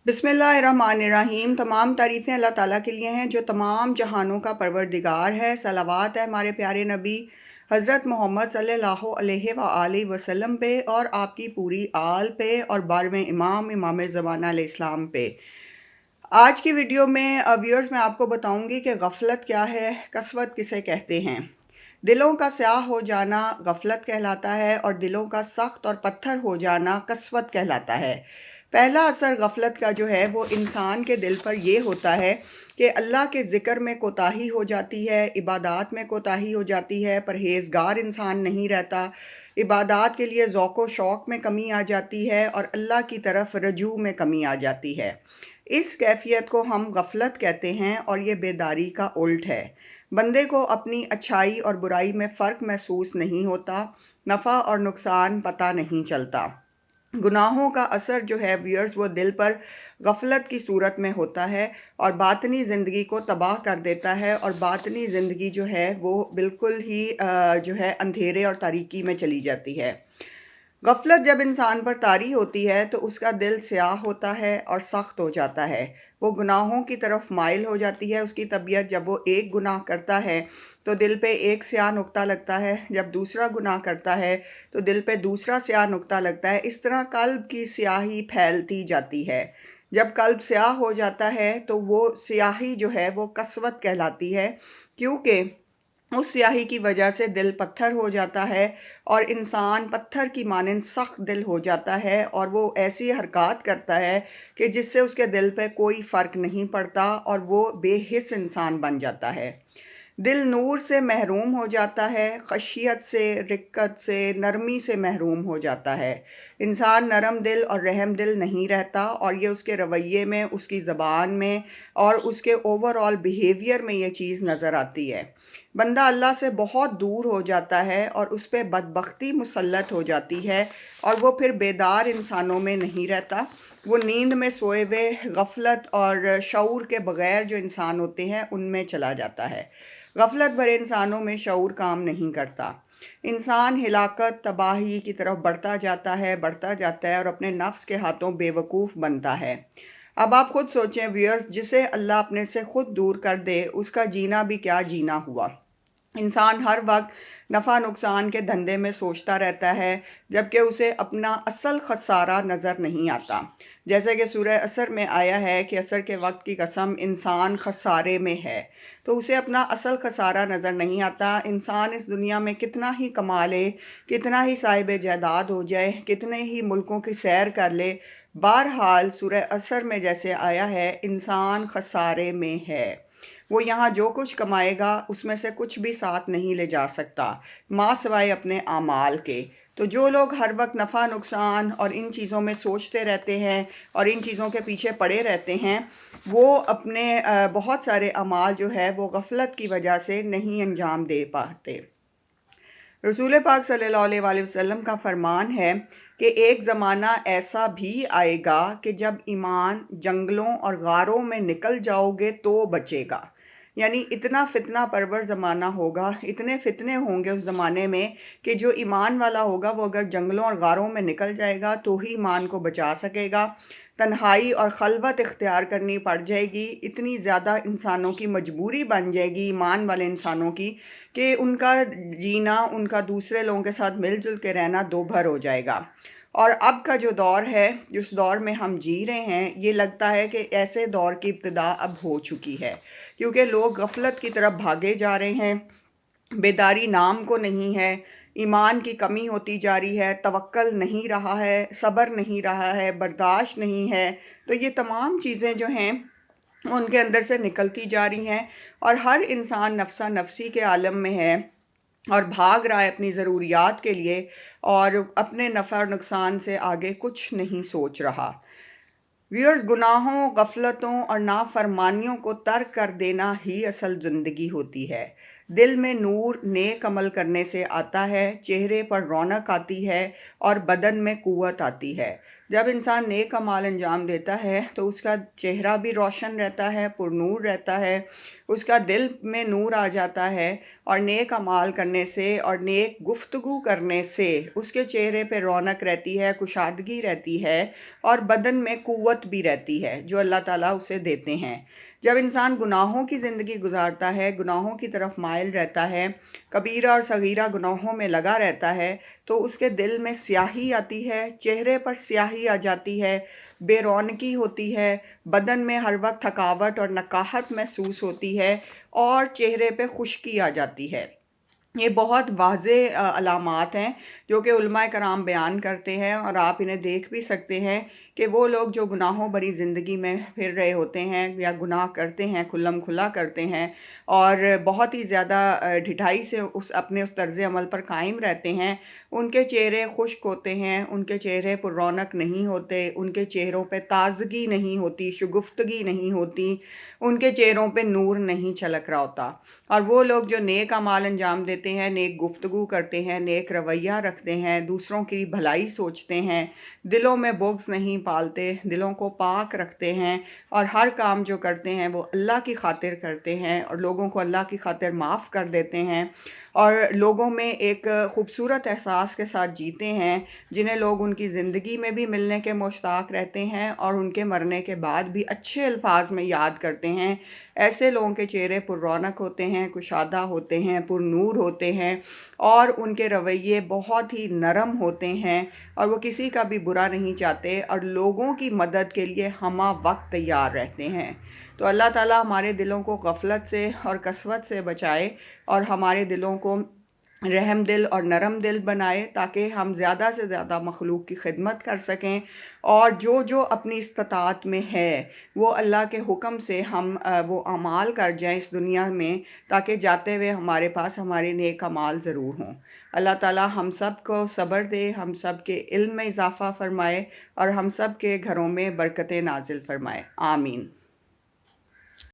बिस्मिल्लाहिर्रहमानिर्रहीम। तमाम तारीफ़ें अल्लाह ताला के लिए हैं जो तमाम जहानों का परवरदिगार है। सलावत है हमारे प्यारे नबी हज़रत मोहम्मद सल्लल्लाहु अलैहि वआलिहि वसल्लम पे और आपकी पूरी आल पे और बारहवें इमाम ज़माना अलैहिस्सलाम पे। आज की वीडियो में व्यूअर्स मैं आपको बताऊंगी कि गफलत क्या है, कसवत किसे कहते हैं। दिलों का स्याह हो जाना गफलत कहलाता है और दिलों का सख्त और पत्थर हो जाना कसवत कहलाता है। पहला असर गफलत का जो है वो इंसान के दिल पर ये होता है कि अल्लाह के ज़िक्र में कोताही हो जाती है, इबादत में कोताही हो जाती है, परहेज़गार इंसान नहीं रहता, इबादत के लिए ज़ौक़ व शौक़ में कमी आ जाती है और अल्लाह की तरफ रजू में कमी आ जाती है। इस कैफियत को हम गफलत कहते हैं और ये बेदारी का उल्ट है। बंदे को अपनी अच्छाई और बुराई में फ़र्क महसूस नहीं होता, नफ़ा और नुकसान पता नहीं चलता। गुनाहों का असर जो है व्यूअर्स वो दिल पर गफलत की सूरत में होता है और बातनी ज़िंदगी को तबाह कर देता है और बातनी ज़िंदगी जो है वो बिल्कुल ही जो है अंधेरे और तारीकी में चली जाती है। गफलत जब इंसान पर तारी होती है तो उसका दिल स्याह होता है और सख्त हो जाता है। वो गुनाहों की तरफ माइल हो जाती है। उसकी तबीयत जब वो एक गुनाह करता है तो दिल पे एक स्याह नुक्ता लगता है, जब दूसरा गुनाह करता है तो दिल पे दूसरा स्याह नुक्ता लगता है। इस तरह कल्ब की स्याही फैलती जाती है। जब कल्ब स्याह हो जाता है तो वो स्याही जो है वो कसवत कहलाती है, क्योंकि उस स्याही की वजह से दिल पत्थर हो जाता है और इंसान पत्थर की मानंद सख्त दिल हो जाता है और वो ऐसी हरकत करता है कि जिससे उसके दिल पे कोई फ़र्क नहीं पड़ता और वो बेहिस इंसान बन जाता है। दिल नूर से महरूम हो जाता है, खशियत से, रिक्कत से, नरमी से महरूम हो जाता है। इंसान नरम दिल और रहम दिल नहीं रहता और ये उसके रवैये में, उसकी ज़बान में और उसके ओवरऑल बिहेवियर में ये चीज़ नज़र आती है। बंदा अल्लाह से बहुत दूर हो जाता है और उस पर बदबख्ती मुसल्लत हो जाती है और वो फिर बेदार इंसानों में नहीं रहता। वो नींद में सोए हुए गफलत और शऊर के बग़ैर जो इंसान होते हैं उनमें चला जाता है। गफलत भरे इंसानों में शऊर काम नहीं करता। इंसान हिलाकत तबाही की तरफ बढ़ता जाता है और अपने नफ्स के हाथों बेवकूफ़ बनता है। अब आप खुद सोचें व्यूअर्स, जिसे अल्लाह अपने से खुद दूर कर दे उसका जीना भी क्या जीना हुआ। इंसान हर वक्त नफ़ा नुकसान के धंधे में सोचता रहता है, जबकि उसे अपना असल खसारा नज़र नहीं आता। जैसे कि सूरह असर में आया है कि असर के वक्त की कसम इंसान खसारे में है, तो उसे अपना असल खसारा नज़र नहीं आता। इंसान इस दुनिया में कितना ही कमा ले, कितना ही साहिब जायदाद हो जाए, कितने ही मुल्कों की सैर कर ले, बहरहाल सूरह असर में जैसे आया है इंसान खसारे में है। वो यहाँ जो कुछ कमाएगा उसमें से कुछ भी साथ नहीं ले जा सकता, माँ सिवाय अपने आमाल के। तो जो लोग हर वक्त नफ़ा नुकसान और इन चीज़ों में सोचते रहते हैं और इन चीज़ों के पीछे पड़े रहते हैं, वो अपने बहुत सारे अमाल जो है वो गफलत की वजह से नहीं अंजाम दे पाते। रसूल पाक सल्लल्लाहु अलैहि वसल्लम का फरमान है कि एक ज़माना ऐसा भी आएगा कि जब ईमान जंगलों और गारों में निकल जाओगे तो बचेगा। यानी इतना फितना परवर ज़माना होगा, इतने फितने होंगे उस ज़माने में कि जो ईमान वाला होगा वो अगर जंगलों और गारों में निकल जाएगा तो ही ईमान को बचा सकेगा। तन्हाई और खलवत इख्तियार करनी पड़ जाएगी। इतनी ज़्यादा इंसानों की मजबूरी बन जाएगी ईमान वाले इंसानों की कि उनका जीना, उनका दूसरे लोगों के साथ मिलजुल के रहना दो भर हो जाएगा। और अब का जो दौर है, जिस दौर में हम जी रहे हैं, ये लगता है कि ऐसे दौर की इब्तिदा अब हो चुकी है, क्योंकि लोग गफलत की तरफ भागे जा रहे हैं। बेदारी नाम को नहीं है, ईमान की कमी होती जा रही है, तवक्कल नहीं रहा है, सब्र नहीं रहा है, बर्दाश्त नहीं है। तो ये तमाम चीज़ें जो हैं उनके अंदर से निकलती जा रही हैं और हर इंसान नफसा नफसी के आलम में है और भाग रहा है अपनी ज़रूरियात के लिए और अपने नफ़ा और नुकसान से आगे कुछ नहीं सोच रहा। व्यूअर्स, गुनाहों, गफलतों और नाफरमानियों को तर्क कर देना ही असल ज़िंदगी होती है। दिल में नूर नेक अमल करने से आता है, चेहरे पर रौनक आती है और बदन में क़ुव्वत आती है। जब इंसान नेक अमाल अंजाम देता है तो उसका चेहरा भी रोशन रहता है, पुरनूर रहता है, اس کا دل میں نور آ جاتا ہے، اور نیک اعمال کرنے سے اور نیک گفتگو کرنے سے اس کے چہرے پہ رونق رہتی ہے، کشادگی رہتی ہے، اور بدن میں قوت بھی رہتی ہے جو اللہ تعالیٰ اسے دیتے ہیں۔ جب انسان گناہوں کی زندگی گزارتا ہے، گناہوں کی طرف مائل رہتا ہے، کبیرہ اور صغیرہ گناہوں میں لگا رہتا ہے، تو اس کے دل میں سیاہی آتی ہے، چہرے پر سیاہی آ جاتی ہے، بے رونقی ہوتی ہے، بدن میں ہر وقت تھکاوٹ اور نکاہت محسوس ہوتی ہے، اور چہرے پہ خشکی آ جاتی ہے۔ یہ بہت واضح علامات ہیں جو کہ علماء کرام بیان کرتے ہیں، اور آپ انہیں دیکھ بھی سکتے ہیں کہ وہ لوگ جو گناہوں بھری زندگی میں پھر رہے ہوتے ہیں یا گناہ کرتے ہیں، کھلم کھلا کرتے ہیں، اور بہت ہی زیادہ ڈھٹائی سے اپنے اس طرز عمل پر قائم رہتے ہیں، ان کے چہرے خشک ہوتے ہیں، ان کے چہرے پر رونق نہیں ہوتے، ان کے چہروں پہ تازگی نہیں ہوتی، شگفتگی نہیں ہوتی، ان کے چہروں پہ نور نہیں چھلک رہا ہوتا۔ اور وہ لوگ جو نیک اعمال انجام دیتے ہیں، نیک گفتگو کرتے ہیں، نیک رویہ رکھتے ہیں، دوسروں کی بھلائی سوچتے ہیں، دلوں میں بغض نہیں پالتے، دلوں کو پاک رکھتے ہیں، اور ہر کام جو کرتے ہیں وہ اللہ کی خاطر کرتے ہیں، اور لوگوں کو اللہ کی خاطر معاف کر دیتے ہیں، اور لوگوں میں ایک خوبصورت احساس کے ساتھ جیتے ہیں، جنہیں لوگ ان کی زندگی میں بھی ملنے کے مشتاق رہتے ہیں اور ان کے مرنے کے بعد بھی اچھے الفاظ میں یاد کرتے ہیں۔ ایسے لوگوں کے چہرے پر رونق ہوتے ہیں، کشادہ ہوتے ہیں، پر نور ہوتے ہیں، اور ان کے رویے بہت ہی نرم ہوتے ہیں، اور وہ کسی کا بھی برا نہیں چاہتے، اور لوگوں کی مدد کے لیے ہمہ وقت تیار رہتے ہیں۔ تو اللہ تعالیٰ ہمارے دلوں کو غفلت سے اور قسوت سے بچائے، اور ہمارے دلوں کو رحم دل اور نرم دل بنائے، تاکہ ہم زیادہ سے زیادہ مخلوق کی خدمت کر سکیں، اور جو جو اپنی استطاعت میں ہے وہ اللہ کے حکم سے ہم وہ اعمال کر جائیں اس دنیا میں، تاکہ جاتے ہوئے ہمارے پاس ہمارے نیک اعمال ضرور ہوں۔ اللہ تعالیٰ ہم سب کو صبر دے، ہم سب کے علم میں اضافہ فرمائے، اور ہم سب کے گھروں میں برکتیں نازل فرمائے۔ آمین۔